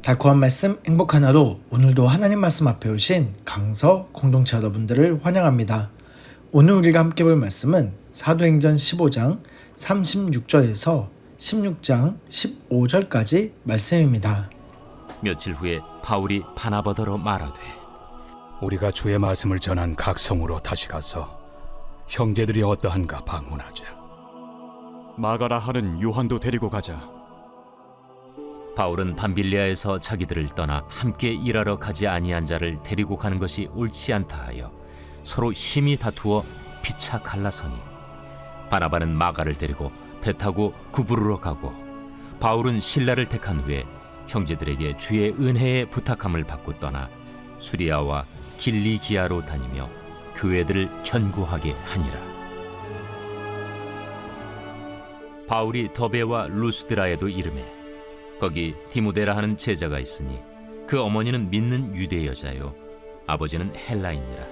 달콤한 말씀, 행복한 하루. 오늘도 하나님 말씀 앞에 오신 강서 공동체 여러분들을 환영합니다. 오늘 우리가 함께 볼 말씀은 사도행전 15장 36절에서 16장 15절까지 말씀입니다. 며칠 후에 바울이 바나바더러 말하되, 우리가 주의 말씀을 전한 각 성으로 다시 가서 형제들이 어떠한가 방문하자. 마가라 하는 요한도 데리고 가자. 바울은 밤빌리아에서 자기들을 떠나 함께 일하러 가지 아니한 자를 데리고 가는 것이 옳지 않다 하여 서로 심히 다투어 피차 갈라서니, 바나바는 마가를 데리고 배 타고 구부르러 가고, 바울은 실라를 택한 후에 형제들에게 주의 은혜에 부탁함을 받고 떠나 수리아와 길리기아로 다니며 교회들을 견고하게 하니라. 바울이 더베와 루스드라에도 이르매 거기 디모데라 하는 제자가 있으니 그 어머니는 믿는 유대 여자요 아버지는 헬라인이라.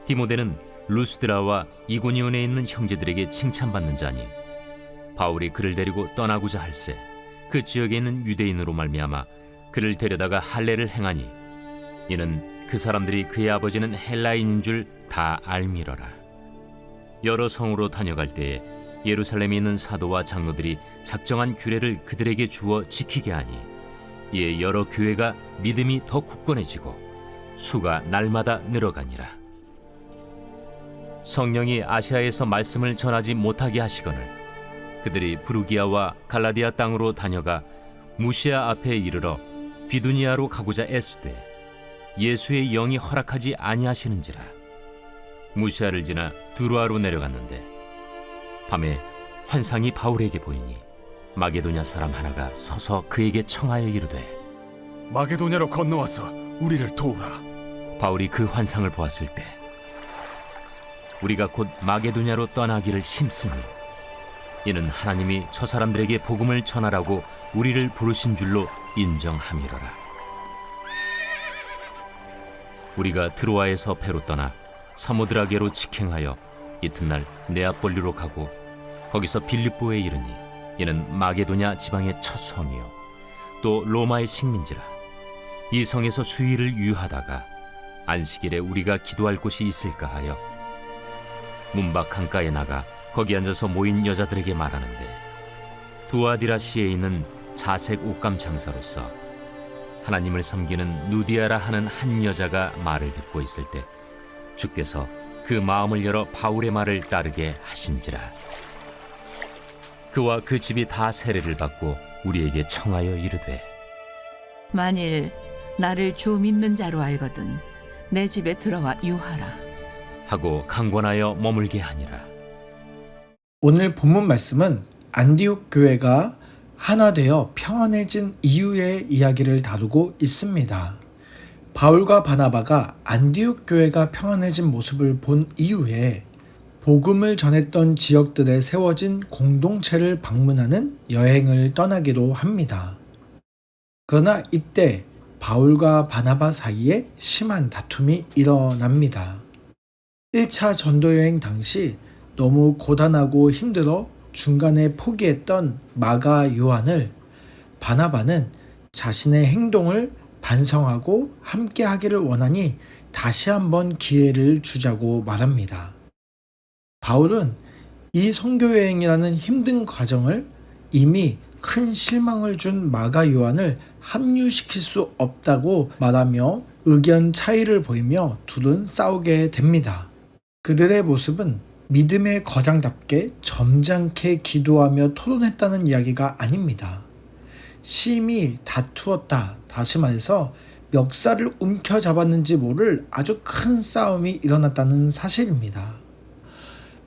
디모데는 루스드라와 이고니온에 있는 형제들에게 칭찬받는 자니, 바울이 그를 데리고 떠나고자 할새 그 지역에 있는 유대인으로 말미암아 그를 데려다가 할례를 행하니, 이는 그 사람들이 그의 아버지는 헬라인인 줄 다 알미러라. 여러 성으로 다녀갈 때에 예루살렘에 있는 사도와 장로들이 작정한 규례를 그들에게 주어 지키게 하니, 이에 여러 교회가 믿음이 더 굳건해지고 수가 날마다 늘어가니라. 성령이 아시아에서 말씀을 전하지 못하게 하시거늘 그들이 부르기아와 갈라디아 땅으로 다녀가 무시아 앞에 이르러 비두니아로 가고자 애쓰되 예수의 영이 허락하지 아니하시는지라. 무시아를 지나 두루아로 내려갔는데 밤에 환상이 바울에게 보이니 마게도냐 사람 하나가 서서 그에게 청하여 이르되, 마게도냐로 건너와서 우리를 도우라. 바울이 그 환상을 보았을 때 우리가 곧 마게도냐로 떠나기를 힘쓰니, 이는 하나님이 저 사람들에게 복음을 전하라고 우리를 부르신 줄로 인정함이로라. 우리가 드로아에서 배로 떠나 사모드라게로 직행하여 이튿날 네아폴리로 가고 거기서 빌립보에 이르니, 이는 마게도냐 지방의 첫 성이요 또 로마의 식민지라. 이 성에서 수일을 유하다가 안식일에 우리가 기도할 곳이 있을까 하여 문밖 강가에 나가 거기 앉아서 모인 여자들에게 말하는데, 두아디라시에 있는 자색 옷감 장사로서 하나님을 섬기는 누디아라 하는 한 여자가 말을 듣고 있을 때 주께서 그 마음을 열어 바울의 말을 따르게 하신지라. 그와 그 집이 다 세례를 받고 우리에게 청하여 이르되, 만일 나를 주 믿는 자로 알거든 내 집에 들어와 유하라 하고 강권하여 머물게 하니라. 오늘 본문 말씀은 안디옥 교회가 하나 되어 평안해진 이유의 이야기를 다루고 있습니다. 바울과 바나바가 안디옥 교회가 평안해진 모습을 본 이후에 복음을 전했던 지역들에 세워진 공동체를 방문하는 여행을 떠나기로 합니다. 그러나 이때 바울과 바나바 사이에 심한 다툼이 일어납니다. 1차 전도여행 당시 너무 고단하고 힘들어 중간에 포기했던 마가 요한을 바나바는 자신의 행동을 반성하고 함께 하기를 원하니 다시 한번 기회를 주자고 말합니다. 바울은 이 선교여행이라는 힘든 과정을 이미 큰 실망을 준 마가 요한을 합류시킬 수 없다고 말하며 의견 차이를 보이며 둘은 싸우게 됩니다. 그들의 모습은 믿음의 거장답게 점잖게 기도하며 토론했다는 이야기가 아닙니다. 심히 다투었다. 다시 말해서 멱살을 움켜잡았는지 모를 아주 큰 싸움이 일어났다는 사실입니다.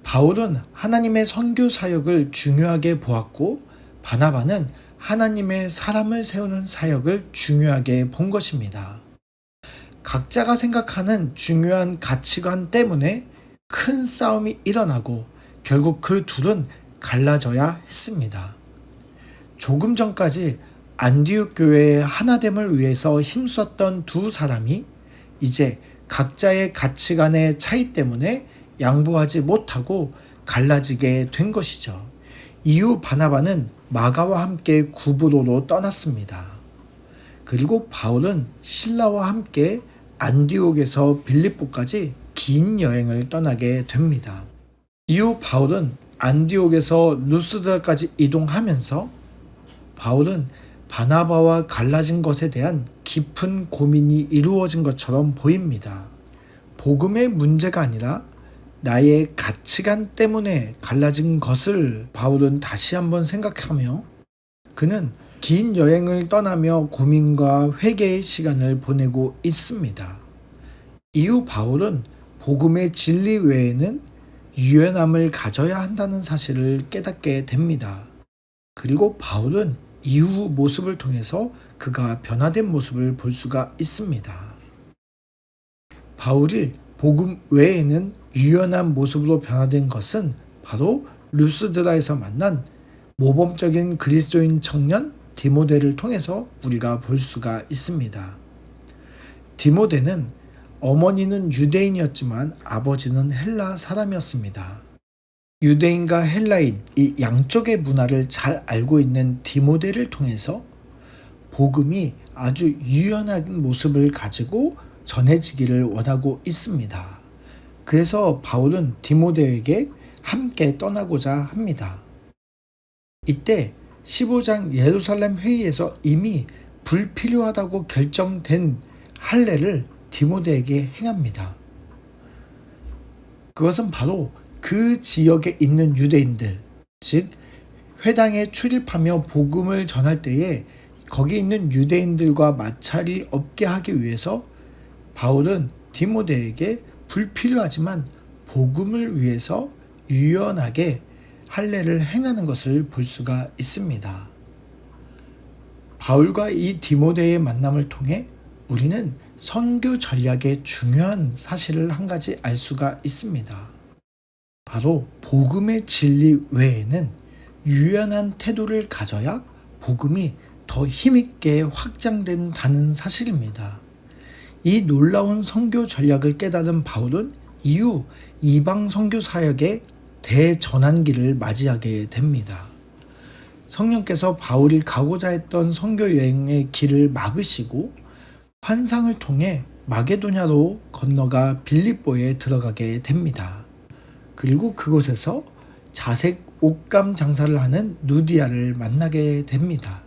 바울은 하나님의 선교 사역을 중요하게 보았고, 바나바는 하나님의 사람을 세우는 사역을 중요하게 본 것입니다. 각자가 생각하는 중요한 가치관 때문에 큰 싸움이 일어나고 결국 그 둘은 갈라져야 했습니다. 조금 전까지 안디옥 교회의 하나됨을 위해서 힘썼던 두 사람이 이제 각자의 가치관의 차이 때문에 양보하지 못하고 갈라지게 된 것이죠. 이후 바나바는 마가와 함께 구브로로 떠났습니다. 그리고 바울은 신라와 함께 안디옥에서 빌립보까지 긴 여행을 떠나게 됩니다. 이후 바울은 안디옥에서 루스드라까지 이동하면서 바울은 바나바와 갈라진 것에 대한 깊은 고민이 이루어진 것처럼 보입니다. 복음의 문제가 아니라 나의 가치관 때문에 갈라진 것을 바울은 다시 한번 생각하며 그는 긴 여행을 떠나며 고민과 회개의 시간을 보내고 있습니다. 이후 바울은 복음의 진리 외에는 유연함을 가져야 한다는 사실을 깨닫게 됩니다. 그리고 바울은 이후 모습을 통해서 그가 변화된 모습을 볼 수가 있습니다. 바울이 복음 외에는 유연한 모습으로 변화된 것은 바로 루스드라에서 만난 모범적인 그리스도인 청년 디모데를 통해서 우리가 볼 수가 있습니다. 디모데는 어머니는 유대인이었지만 아버지는 헬라 사람이었습니다. 유대인과 헬라인 이 양쪽의 문화를 잘 알고 있는 디모데를 통해서 복음이 아주 유연한 모습을 가지고 전해지기를 원하고 있습니다. 그래서 바울은 디모데에게 함께 떠나고자 합니다. 이때 15장 예루살렘 회의에서 이미 불필요하다고 결정된 할례를 디모데에게 행합니다. 그것은 바로 그 지역에 있는 유대인들, 즉 회당에 출입하며 복음을 전할 때에 거기 있는 유대인들과 마찰이 없게 하기 위해서 바울은 디모데에게 불필요하지만 복음을 위해서 유연하게 할례를 행하는 것을 볼 수가 있습니다. 바울과 이 디모데의 만남을 통해 우리는 선교 전략의 중요한 사실을 한 가지 알 수가 있습니다. 바로 복음의 진리 외에는 유연한 태도를 가져야 복음이 더 힘있게 확장된다는 사실입니다. 이 놀라운 선교 전략을 깨달은 바울은 이후 이방 선교 사역의 대전환기를 맞이하게 됩니다. 성령께서 바울이 가고자 했던 선교 여행의 길을 막으시고 환상을 통해 마게도냐로 건너가 빌립보에 들어가게 됩니다. 그리고 그곳에서 자색 옷감 장사를 하는 누디아를 만나게 됩니다.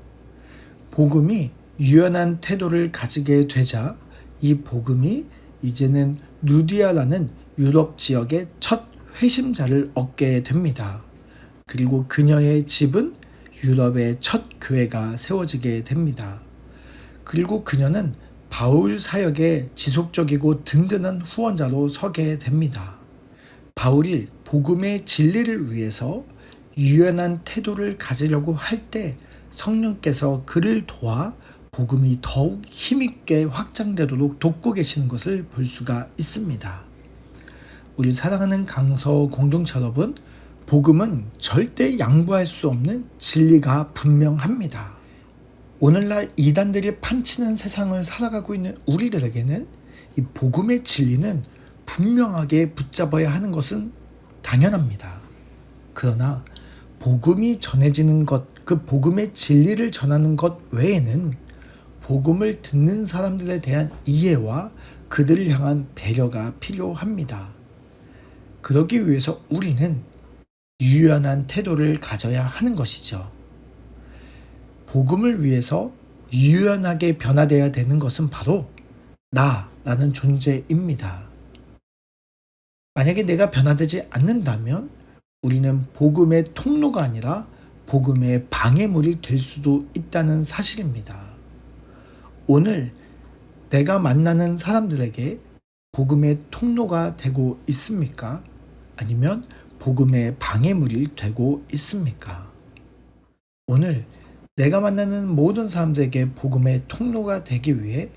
복음이 유연한 태도를 가지게 되자 이 복음이 이제는 누디아라는 유럽 지역의 첫 회심자를 얻게 됩니다. 그리고 그녀의 집은 유럽의 첫 교회가 세워지게 됩니다. 그리고 그녀는 바울 사역의 지속적이고 든든한 후원자로 서게 됩니다. 바울이 복음의 진리를 위해서 유연한 태도를 가지려고 할 때 성령께서 그를 도와 복음이 더욱 힘있게 확장되도록 돕고 계시는 것을 볼 수가 있습니다. 우리 사랑하는 강서 공동체 여러분, 복음은 절대 양보할 수 없는 진리가 분명합니다. 오늘날 이단들이 판치는 세상을 살아가고 있는 우리들에게는 이 복음의 진리는 분명하게 붙잡아야 하는 것은 당연합니다. 그러나 복음이 전해지는 것, 그 복음의 진리를 전하는 것 외에는 복음을 듣는 사람들에 대한 이해와 그들을 향한 배려가 필요합니다. 그러기 위해서 우리는 유연한 태도를 가져야 하는 것이죠. 복음을 위해서 유연하게 변화되어야 되는 것은 바로 나라는 존재입니다. 만약에 내가 변화되지 않는다면 우리는 복음의 통로가 아니라 복음의 방해물이 될 수도 있다는 사실입니다. 오늘 내가 만나는 사람들에게 복음의 통로가 되고 있습니까? 아니면 복음의 방해물이 되고 있습니까? 오늘 내가 만나는 모든 사람들에게 복음의 통로가 되기 위해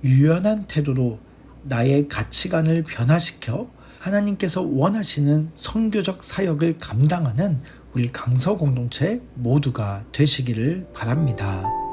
유연한 태도로 나의 가치관을 변화시켜 하나님께서 원하시는 선교적 사역을 감당하는 우리 강서 공동체 모두가 되시기를 바랍니다.